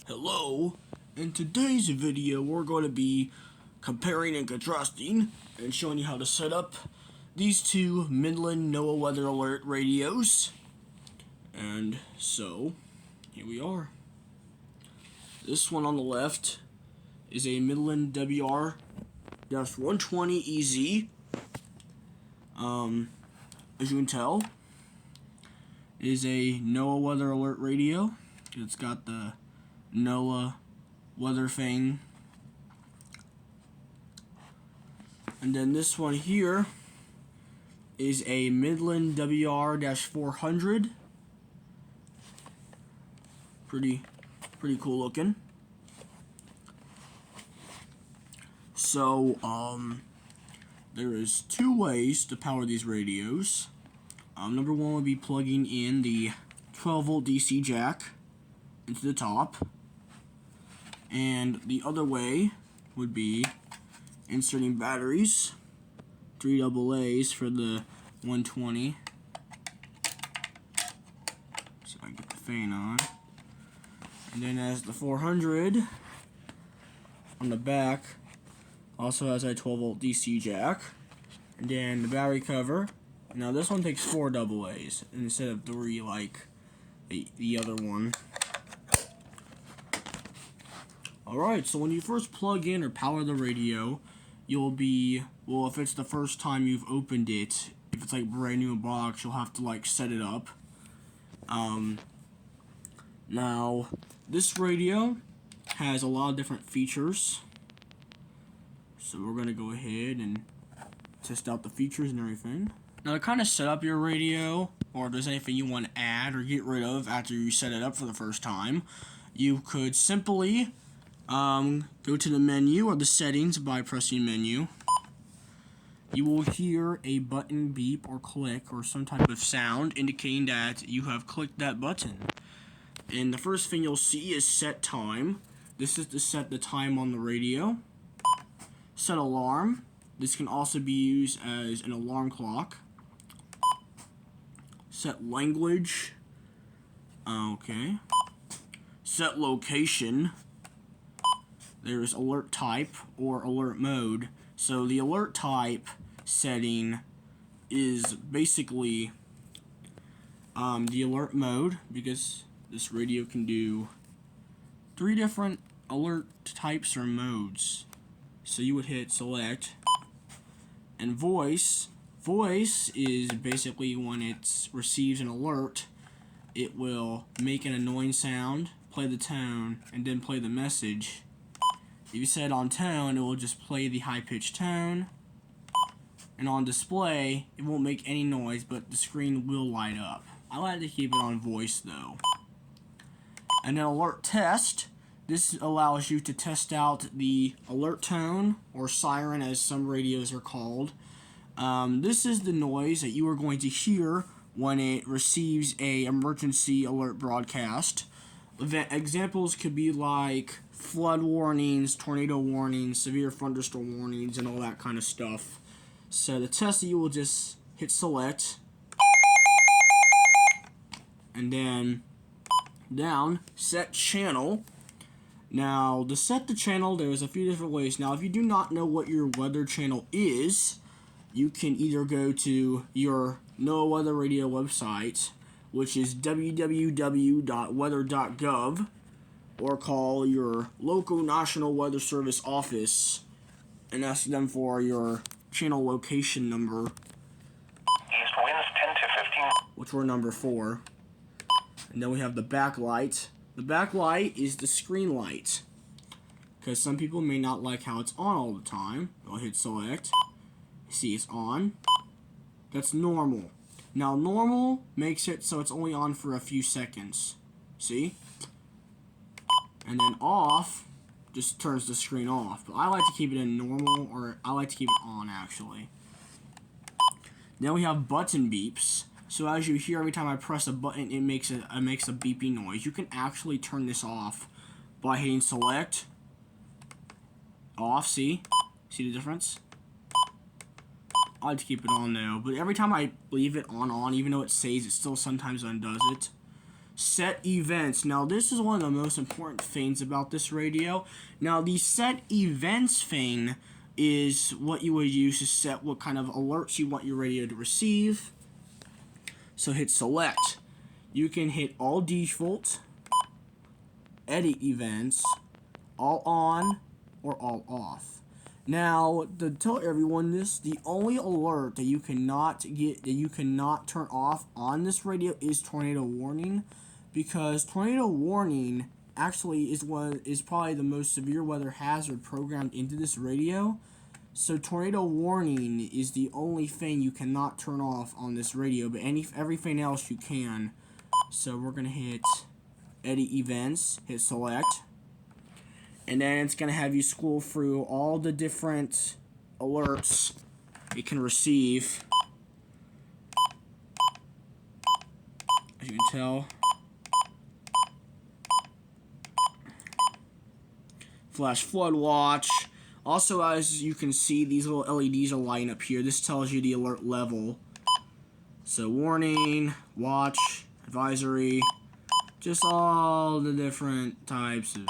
Hello, in today's video we're going to be comparing and contrasting and showing you how to set up these two Midland NOAA Weather Alert radios. And so, here we are. This one on the left is a Midland WR-120 EZ. As you can tell, it is a NOAA Weather Alert radio. It's got the NOAA weather thing. And then this one here is a Midland WR-400. Pretty cool looking. So, there is two ways to power these radios. Number one would be plugging in the 12-volt DC jack into the top. And the other way would be inserting batteries, 3 AA's for the 120. So I can get the fan on. And then as the 400 on the back also has a 12-volt DC jack. And then the battery cover. Now this one takes 4 AA's instead of 3 like the other one. Alright, so when you first plug in or power the radio, you'll be, well, if it's the first time you've opened it, if it's like brand new in box, you'll have to like set it up. Now, this radio has a lot of different features. So we're going to go ahead and test out the features and everything. Now to kind of set up your radio, or if there's anything you want to add or get rid of after you set it up for the first time, you could simply go to the menu or the settings by pressing menu. You will hear a button beep or click or some type of sound indicating that you have clicked that button. And the first thing you'll see is set time. This is to set the time on the radio. Set alarm. This can also be used as an alarm clock. Set language. Okay. Set location. There's alert type or alert mode. So the alert type setting is basically the alert mode, because this radio can do 3 different alert types or modes. So you would hit select. And voice is basically when it receives an alert, it will make an annoying sound, play the tone, and then play the message. If you set it on tone, it will just play the high-pitched tone. And on display, it won't make any noise, but the screen will light up. I like to keep it on voice, though. And then alert test. This allows you to test out the alert tone, or siren as some radios are called. This is the noise that you are going to hear when it receives a emergency alert broadcast. Examples could be like flood warnings, tornado warnings, severe thunderstorm warnings, and all that kind of stuff. So to test it, you will just hit select, and then down, set channel. Now, to set the channel, there's a few different ways. Now, if you do not know what your weather channel is, you can either go to your NOAA Weather Radio website, which is www.weather.gov, or call your local National Weather Service office and ask them for your channel location number. East winds 10 to 15. Which we're number 4. And then we have the backlight. The backlight is the screen light, because some people may not like how it's on all the time. I'll hit select. See, it's on. That's normal. Now, normal makes it so it's only on for a few seconds. See? And then off just turns the screen off. But I like to keep it in normal, or I like to keep it on, actually. Then we have button beeps. So as you hear, every time I press a button, it makes a beeping noise. You can actually turn this off by hitting select. Off, see? See the difference? I like to keep it on though, but every time I leave it on, even though it saves, it still sometimes undoes it. set events. Now this is one of the most important things about this radio. Now the set events thing is what you would use to set what kind of alerts you want your radio to receive. So hit select. You can hit all default, edit events, all on, or all off. Now, to tell everyone this, the only alert that you cannot turn off on this radio is tornado warning, because tornado warning actually is probably the most severe weather hazard programmed into this radio. So tornado warning is the only thing you cannot turn off on this radio, but everything else you can. So we're gonna hit edit events, hit select, and then it's gonna have you scroll through all the different alerts you can receive. As you can tell, flash flood watch. Also, as you can see, these little LEDs are lighting up here. This tells you the alert level. So warning, watch, advisory, just all the different types of.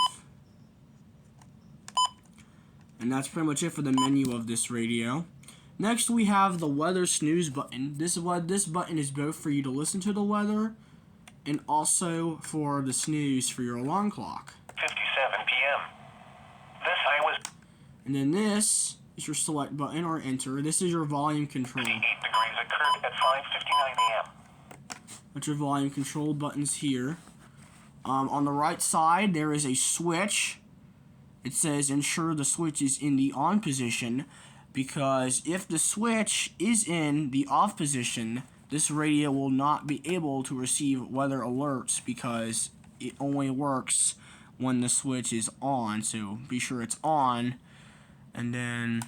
And that's pretty much it for the menu of this radio. Next, we have the weather snooze button. This button is both for you to listen to the weather and also for the snooze for your alarm clock. 57 p.m. This I was. And then this is your select button or enter. This is your volume control. 58 degrees occurred at 5:59 a.m. That's your volume control buttons here. On the right side, there is a switch. It says ensure the switch is in the on position, because if the switch is in the off position, this radio will not be able to receive weather alerts because it only works when the switch is on. So be sure it's on. And then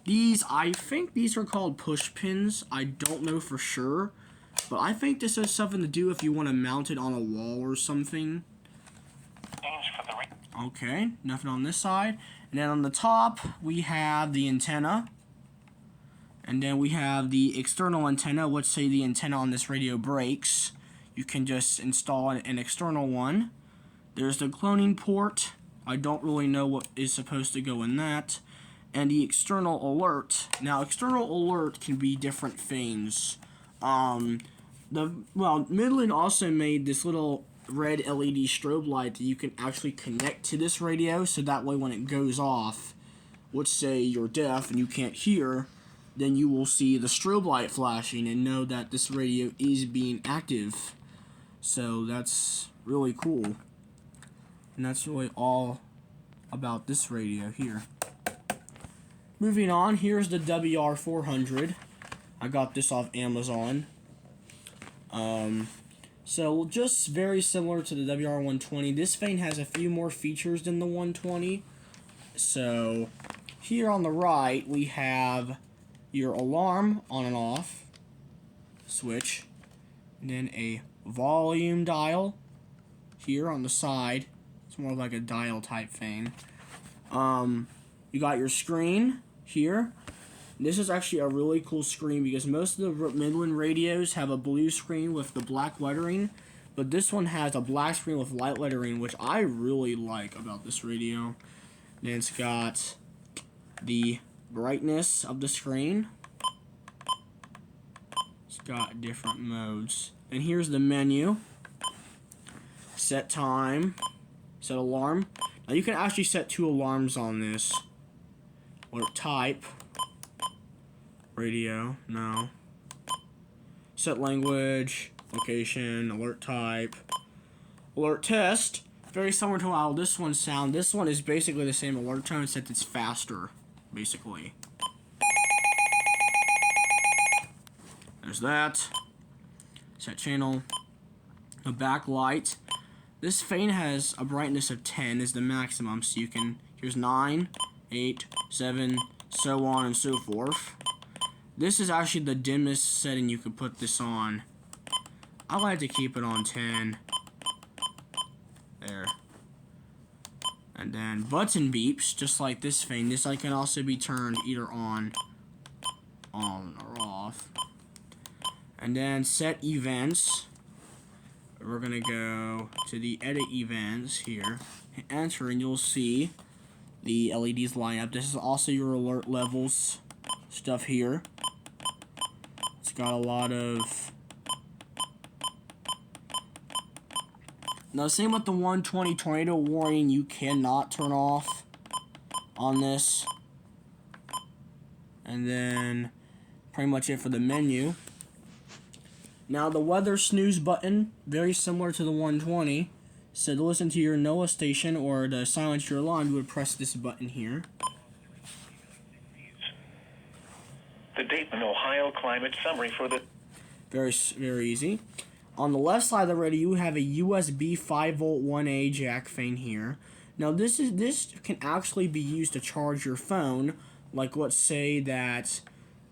these, I think these are called push pins. I don't know for sure, but I think this has something to do if you want to mount it on a wall or something. Okay, nothing on this side. And then on the top, we have the antenna. And then we have the external antenna. Let's say the antenna on this radio breaks. You can just install an external one. There's the cloning port. I don't really know what is supposed to go in that. And the external alert. Now, external alert can be different things. Midland also made this little red LED strobe light that you can actually connect to this radio, so that way when it goes off, let's say you're deaf and you can't hear, then you will see the strobe light flashing and know that this radio is being active. So that's really cool. And that's really all about this radio here. Moving on, here's the WR-400. I got this off Amazon. So just very similar to the WR-120. This thing has a few more features than the 120. So here on the right, we have your alarm on and off switch. And then a volume dial here on the side. It's more like a dial type thing. You got your screen here. This is actually a really cool screen because most of the Midland radios have a blue screen with the black lettering, but this one has a black screen with white lettering, which I really like about this radio. Then it's got the brightness of the screen. It's got different modes. And here's the menu. Set time, set alarm. Now you can actually set 2 alarms on this. Alert type. Radio, no. Set language, location, alert type. Alert test, very similar to how this one sounds. This one is basically the same alert tone, except it's faster, basically. There's that. Set channel. The backlight. This thing has a brightness of 10 is the maximum, so you can, here's 9, 8, 7, so on and so forth. This is actually the dimmest setting you could put this on. I like to keep it on 10. There. And then button beeps, just like this thing. This can also be turned either on or off. And then set events. We're gonna go to the edit events here, hit enter, and you'll see the LEDs line up. This is also your alert levels stuff here. It's got a lot of. Now, same with the 120 tornado warning, you cannot turn off on this. And then pretty much it for the menu. Now the weather snooze button, very similar to the 120. So to listen to your NOAA station or to silence your alarm, you would press this button here. The Dayton, Ohio climate summary for the... Very easy. On the left side of the radio, you have a USB 5-volt 1A jack fan here. Now this can actually be used to charge your phone. Like, let's say that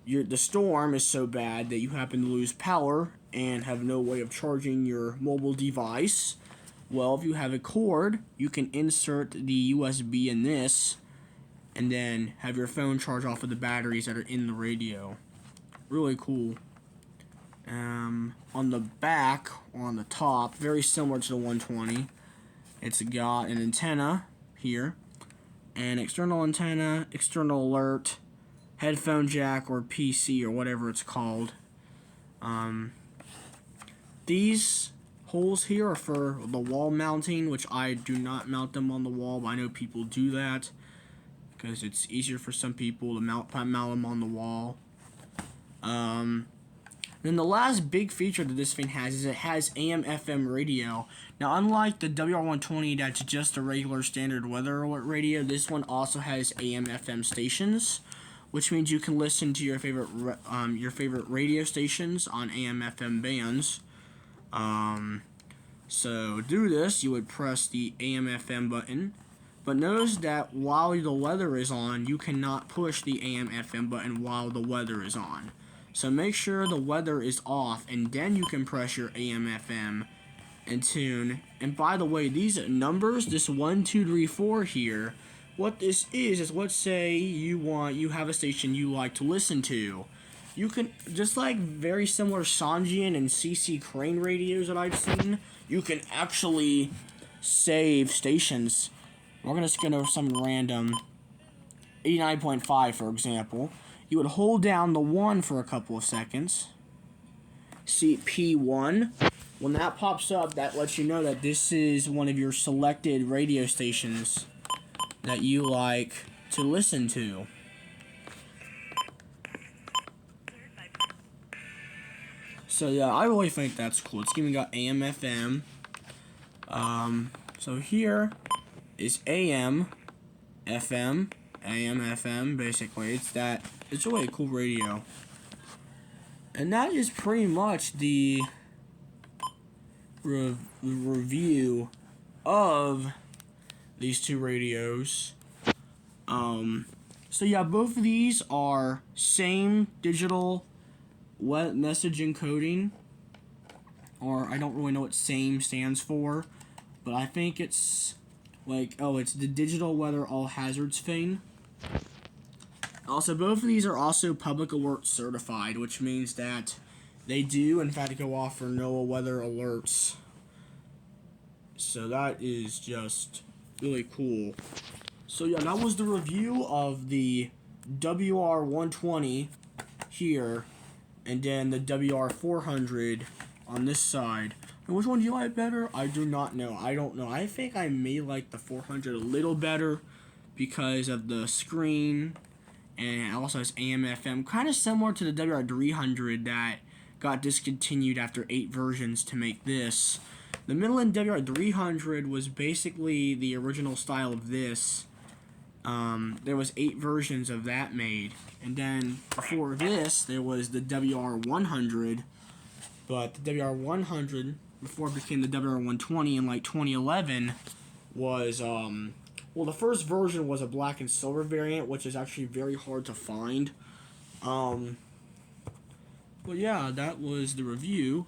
the storm is so bad that you happen to lose power and have no way of charging your mobile device. Well, if you have a cord, you can insert the USB in this and then have your phone charge off of the batteries that are in the radio. Really cool. On the back, or on the top, very similar to the 120, it's got an antenna here, an external antenna, external alert, headphone jack, or PC, or whatever it's called. These holes here are for the wall mounting, which I do not mount them on the wall, but I know people do that because it's easier for some people to mount them on the wall. Then the last big feature that this thing has is it has AM/FM radio. Now, unlike the WR-120 that's just a regular standard weather alert radio, this one also has AM/FM stations, which means you can listen to your favorite radio stations on AM/FM bands. So to do this, you would press the AM/FM button. But notice that while the weather is on, you cannot push the AM/FM button while the weather is on. So make sure the weather is off, and then you can press your AM/FM and tune. And by the way, these numbers, this 1, 2, 3, 4 here, what this is let's say you have a station you like to listen to. You can, just like very similar Sangean and CC Crane radios that I've seen, you can actually save stations. We're going to skip over some random 89.5, for example. You would hold down the 1 for a couple of seconds. See P1. When that pops up, that lets you know that this is one of your selected radio stations that you like to listen to. So yeah, I really think that's cool. It's even got AM/FM. So here is AM/FM. AM/FM, basically. It's really a cool radio. And that is pretty much the review of these two radios. So yeah, both of these are same digital message encoding, or I don't really know what SAME stands for, but I think it's like, it's the digital weather all hazards thing. Also, both of these are also public alert certified, which means that they do in fact go off for NOAA weather alerts. So that is just really cool. So yeah, that was the review of the WR-120 here, and then the WR-400 on this side. And which one do you like better? I do not know. I don't know. I think I may like the 400 a little better because of the screen, and it also has AM/FM, kind of similar to the WR-300 that got discontinued after 8 versions to make this. The Midland WR-300 was basically the original style of this. There was 8 versions of that made, and then before this there was the WR-100, but the WR-100 before it became the WR-120 in like 2011 was well, the first version was a black and silver variant, which is actually very hard to find. But yeah, that was the review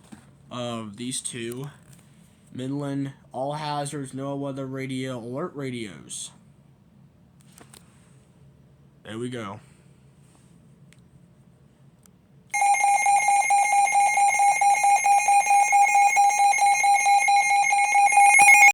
of these two Midland all hazards NOAA weather radio alert radios. There we go.